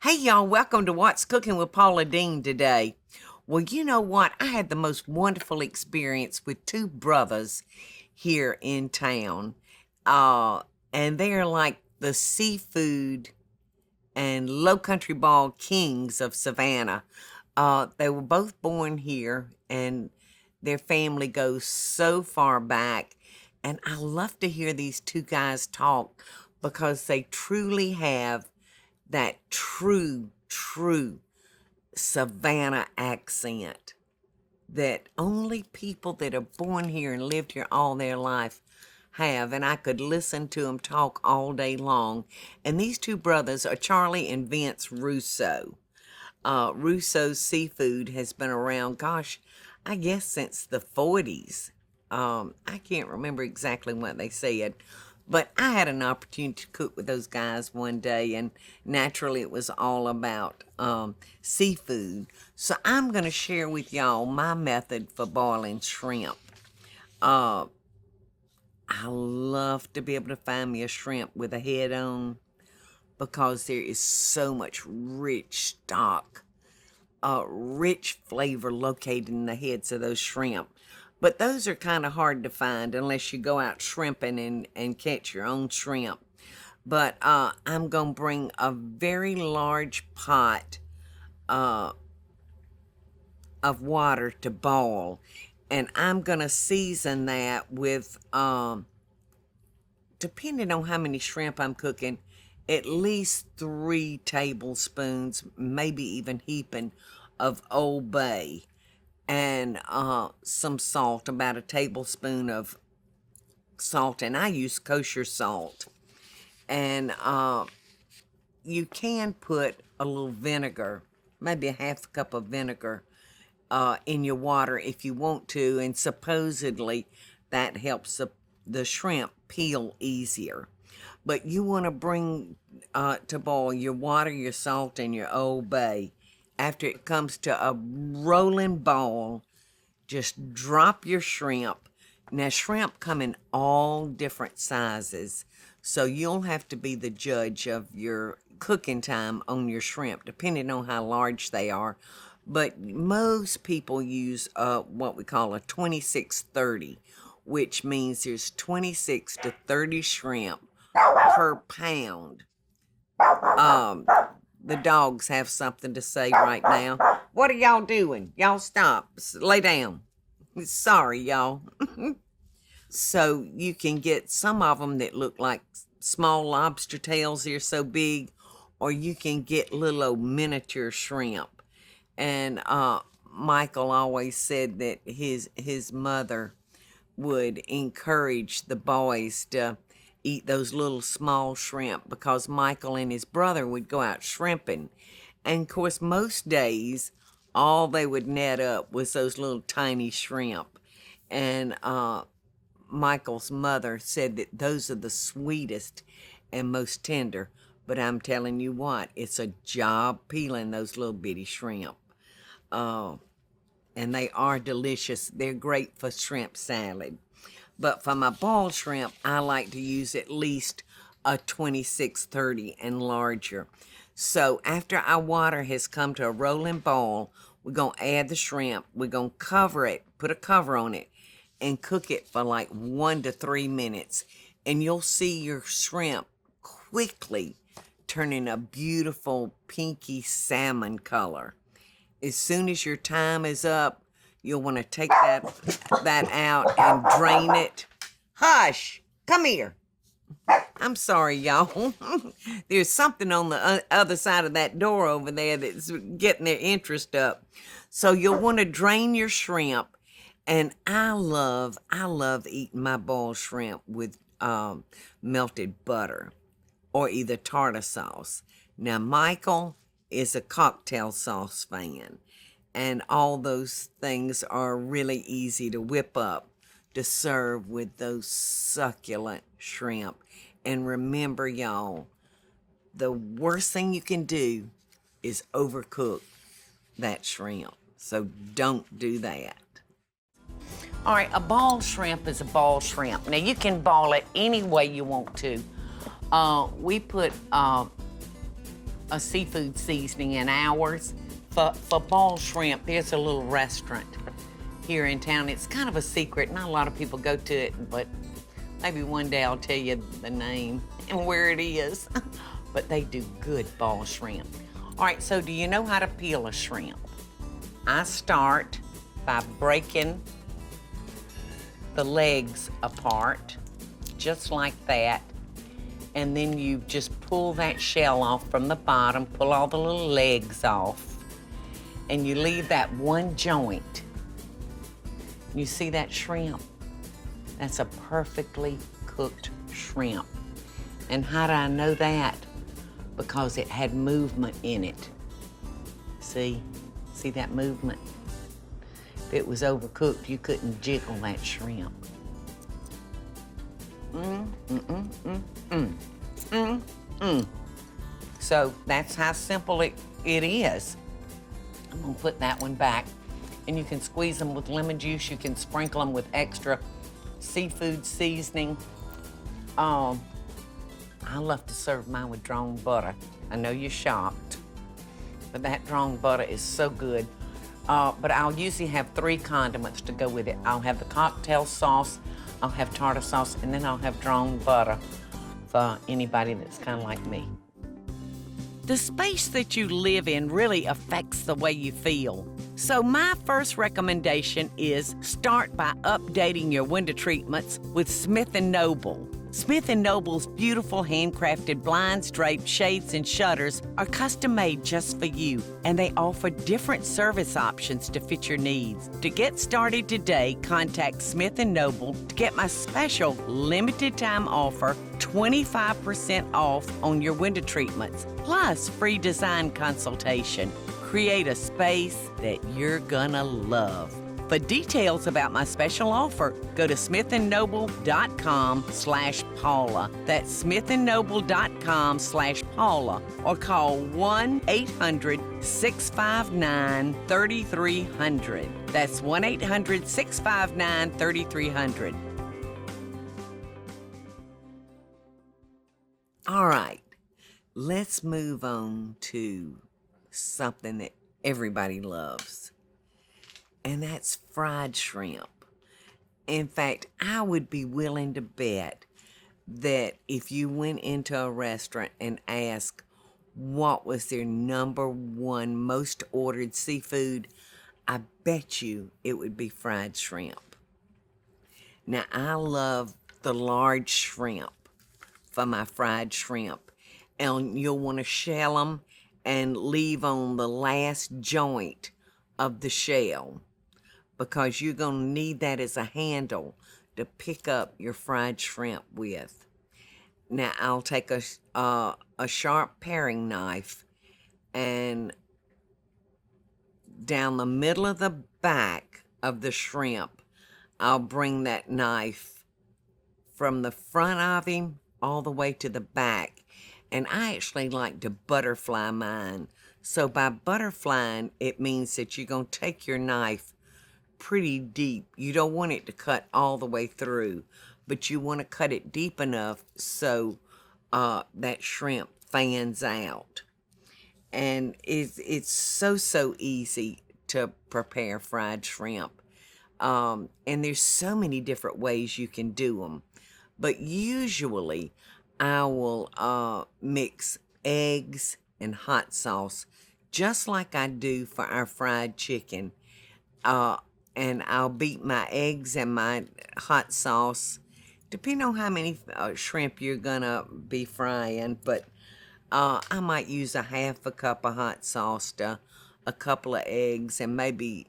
Hey y'all, welcome to What's Cooking with Paula Deen today. Well, you know what? I had the most wonderful experience with two brothers here in town. Uh, and they're like the seafood and low country ball kings of Savannah. They were both born here and their family goes so far back. And I love to hear these two guys talk because they truly have that true Savannah accent that only people that are born here and lived here all their life have. And I could listen to them talk all day long. And these two brothers are Charlie and Vince Russo. Russo Seafood has been around, gosh, I guess since the 40s. I can't remember exactly what they said, but I had an opportunity to cook with those guys one day, and naturally it was all about seafood. So I'm going to share with y'all my method for boiling shrimp. Uh, I love to be able to find me a shrimp with a head on because there is so much rich stock, rich flavor located in the heads of those shrimp. But those are kind of hard to find unless you go out shrimping and catch your own shrimp. But I'm going to bring a very large pot uh, of water to boil. And I'm going to season that with, depending on how many shrimp I'm cooking, at least 3 tablespoons, maybe even heaping, of Old Bay. And some salt, about a tablespoon of salt, and I use kosher salt. And you can put a little vinegar, maybe a half a cup of vinegar in your water if you want to, and supposedly that helps the shrimp peel easier. But you want to bring to boil your water, your salt, and your Old Bay. After it comes to a rolling ball, just drop your shrimp. Now, shrimp come in all different sizes, so you'll have to be the judge of your cooking time on your shrimp, depending on how large they are. But most people use what we call a 26-30, which means there's 26 to 30 shrimp per pound. The dogs have something to say right now. What are y'all doing? Y'all stop. Lay down. Sorry, y'all. So you can get some of them that look like small lobster tails. They're so big. Or you can get little old miniature shrimp. And Michael always said that his mother would encourage the boys to eat those little small shrimp because Michael and his brother would go out shrimping. And of course, most days, all they would net up was those little tiny shrimp. And Michael's mother said that those are the sweetest and most tender. But I'm telling you what, it's a job peeling those little bitty shrimp. And they are delicious. They're great for shrimp salad. But for my boiled shrimp, I like to use at least a 26-30 and larger. So after our water has come to a rolling boil, we're going to add the shrimp. We're going to cover it, put a cover on it, and cook it for like 1 to 3 minutes. And you'll see your shrimp quickly turning a beautiful pinky salmon color. As soon as your time is up, you'll want to take that out and drain it. Hush! Come here. I'm sorry, y'all. There's something on the other side of that door over there that's getting their interest up. So you'll want to drain your shrimp. And I love eating my boiled shrimp with melted butter or either tartar sauce. Now, Michael is a cocktail sauce fan. And all those things are really easy to whip up to serve with those succulent shrimp. And remember, y'all, the worst thing you can do is overcook that shrimp. So don't do that. All right, a ball shrimp is a ball shrimp. Now, you can ball it any way you want to. We put a seafood seasoning in ours. For boiled shrimp, there's a little restaurant here in town. It's kind of a secret. Not a lot of people go to it, but maybe one day I'll tell you the name and where it is. But they do good boiled shrimp. All right, so do you know how to peel a shrimp? I start by breaking the legs apart, just like that. And then you just pull that shell off from the bottom, pull all the little legs off, and you leave that one joint. You see that shrimp? That's a perfectly cooked shrimp. And how do I know that? Because it had movement in it. See that movement? If it was overcooked, you couldn't jiggle that shrimp. So that's how simple it is. I'm gonna put that one back. And you can squeeze them with lemon juice. You can sprinkle them with extra seafood seasoning. I love to serve mine with drawn butter. I know you're shocked, but that drawn butter is so good. But I'll usually have 3 condiments to go with it. I'll have the cocktail sauce, I'll have tartar sauce, and then I'll have drawn butter for anybody that's kind of like me. The space that you live in really affects the way you feel. So my first recommendation is start by updating your window treatments with Smith & Noble. Smith & Noble's beautiful handcrafted blinds, drapes, shades, and shutters are custom made just for you, and they offer different service options to fit your needs. To get started today, contact Smith & Noble to get my special limited time offer, 25% off on your window treatments, plus free design consultation. Create a space that you're gonna love. For details about my special offer, go to smithandnoble.com/Paula. That's smithandnoble.com/Paula, or call 1-800-659-3300. That's 1-800-659-3300. All right, let's move on to something that everybody loves, and that's fried shrimp. In fact, I would be willing to bet that if you went into a restaurant and asked what was their #1 most ordered seafood, I bet you it would be fried shrimp. Now, I love the large shrimp for my fried shrimp, and you'll want to shell them and leave on the last joint of the shell, because you're going to need that as a handle to pick up your fried shrimp with. Now, I'll take a sharp paring knife, and down the middle of the back of the shrimp, I'll bring that knife from the front of him all the way to the back. And I actually like to butterfly mine. So by butterflying, it means that you're going to take your knife pretty deep. You don't want it to cut all the way through, but you want to cut it deep enough so that shrimp fans out. And it's so easy to prepare fried shrimp. And there's so many different ways you can do them. But usually I will mix eggs and hot sauce just like I do for our fried chicken. And I'll beat my eggs and my hot sauce, depending on how many shrimp you're gonna be frying. But I might use a half a cup of hot sauce to a couple of eggs and maybe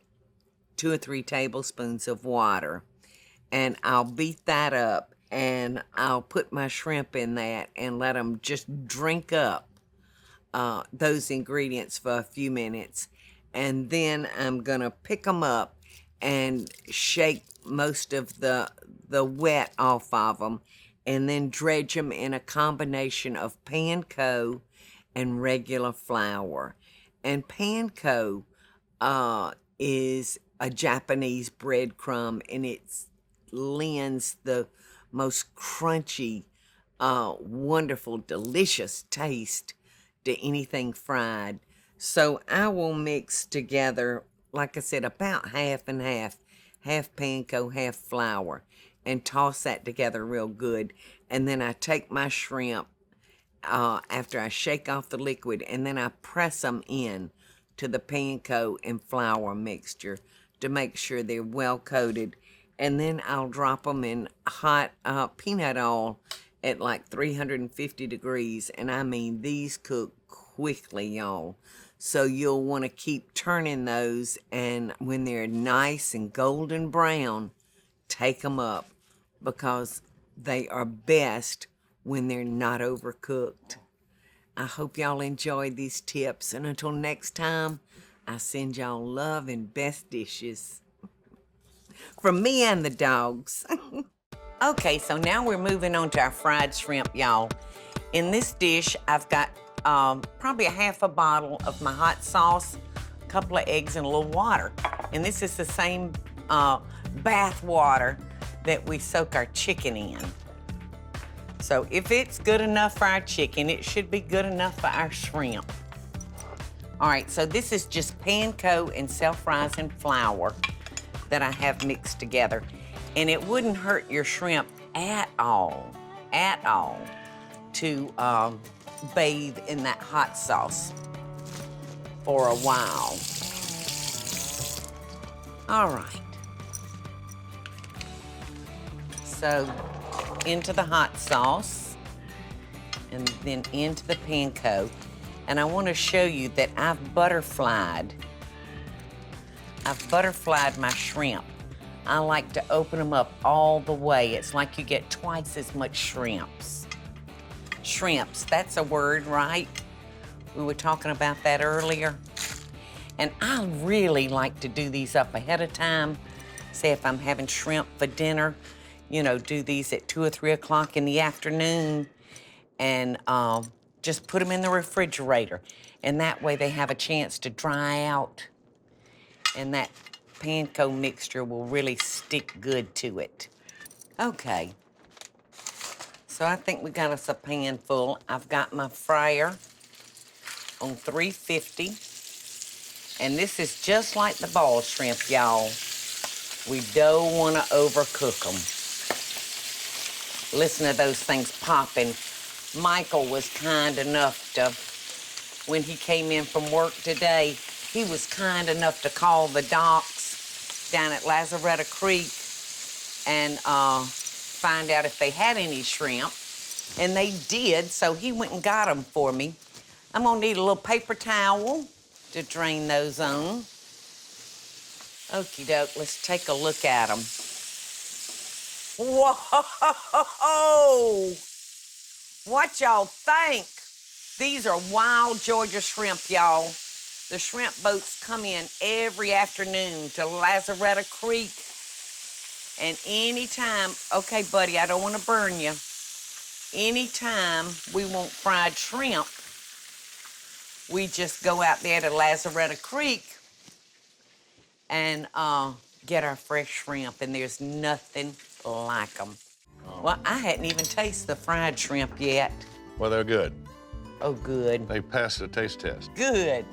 2 or 3 tablespoons of water. And I'll beat that up, and I'll put my shrimp in that and let them just drink up those ingredients for a few minutes. And then I'm gonna pick them up and shake most of the wet off of them, and then dredge them in a combination of panko and regular flour. And panko is a Japanese breadcrumb, and it lends the most crunchy, wonderful, delicious taste to anything fried. So I will mix together, like I said, about half and half panko, half flour, and toss that together real good. And then I take my shrimp after I shake off the liquid, and then I press them in to the panko and flour mixture to make sure they're well coated. And then I'll drop them in hot peanut oil at like 350 degrees. And I mean, these cook quickly, y'all. So you'll want to keep turning those, and when they're nice and golden brown, take them up, because they are best when they're not overcooked. I hope y'all enjoyed these tips, and until next time, I send y'all love and best dishes. From me and the dogs. Okay, so now we're moving on to our fried shrimp, y'all. In this dish, I've got probably a half a bottle of my hot sauce, a couple of eggs, and a little water. And this is the same bath water that we soak our chicken in. So if it's good enough for our chicken, it should be good enough for our shrimp. All right, so this is just panko and self-rising flour that I have mixed together. And it wouldn't hurt your shrimp at all, to bathe in that hot sauce for a while. All right. So into the hot sauce and then into the panko. And I want to show you that I've butterflied my shrimp. I like to open them up all the way. It's like you get twice as much shrimps. Shrimps, that's a word, right? We were talking about that earlier. And I really like to do these up ahead of time. Say if I'm having shrimp for dinner, you know, do these at 2 or 3 o'clock in the afternoon, and just put them in the refrigerator. And that way they have a chance to dry out, and that panko mixture will really stick good to it. Okay. So I think we got us a pan full. I've got my fryer on 350. And this is just like the ball shrimp, y'all. We don't want to overcook them. Listen to those things popping. Michael was kind enough to, when he came in from work today, he was kind enough to call the docks down at Lazaretta Creek and find out if they had any shrimp. And they did, so he went and got them for me. I'm gonna need a little paper towel to drain those on. Okie doke, let's take a look at them. Whoa! What y'all think? These are wild Georgia shrimp, y'all. The shrimp boats come in every afternoon to Lazaretta Creek. And anytime, okay, buddy, I don't want to burn you. Anytime we want fried shrimp, we just go out there to Lazaretta Creek and get our fresh shrimp, and there's nothing like them. Oh. Well, I hadn't even tasted the fried shrimp yet. Well, they're good. Oh, good. They passed the taste test. Good.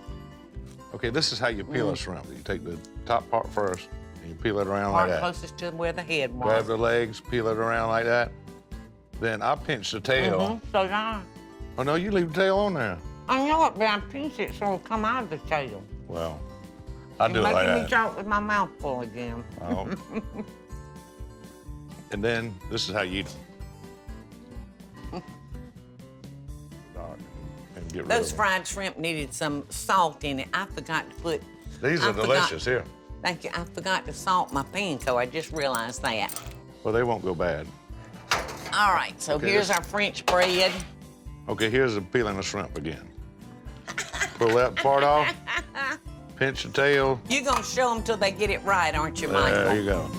Okay, this is how you peel a shrimp. You take the top part first, and you peel it around like that. Closest to where the head was. Grab the legs, peel it around like that. Then I pinch the tail. So now. Oh, no, you leave the tail on there. I know it, but I pinch it so it'll come out of the tail. Well, I do it like that. Making me talk with my mouth full again. Oh. And then this is how you eat them. And get rid Those of fried shrimp needed some salt in it. I forgot to put. These are delicious, here. Thank you. I forgot to salt my panko. I just realized that. Well, they won't go bad. All right, so Okay, here's our French bread. Okay, here's the peeling of shrimp again. Pull that part off, pinch the tail. You're gonna show them till they get it right, aren't you, Michael? There you go.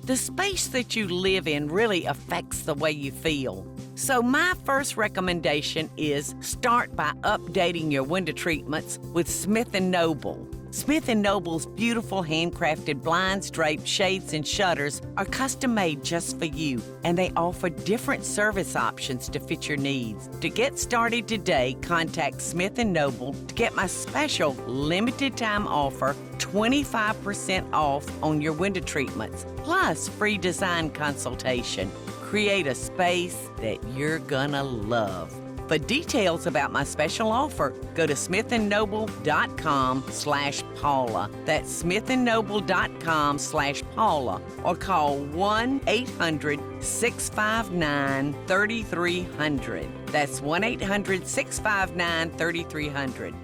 The space that you live in really affects the way you feel. So my first recommendation is start by updating your window treatments with Smith & Noble. Smith & Noble's beautiful handcrafted blinds, drapes, shades, and shutters are custom made just for you, and they offer different service options to fit your needs. To get started today, contact Smith & Noble to get my special limited time offer, 25% off on your window treatments, plus free design consultation. Create a space that you're gonna love. For details about my special offer, go to smithandnoble.com/Paula. That's smithandnoble.com/Paula, or call 1-800-659-3300. That's 1-800-659-3300.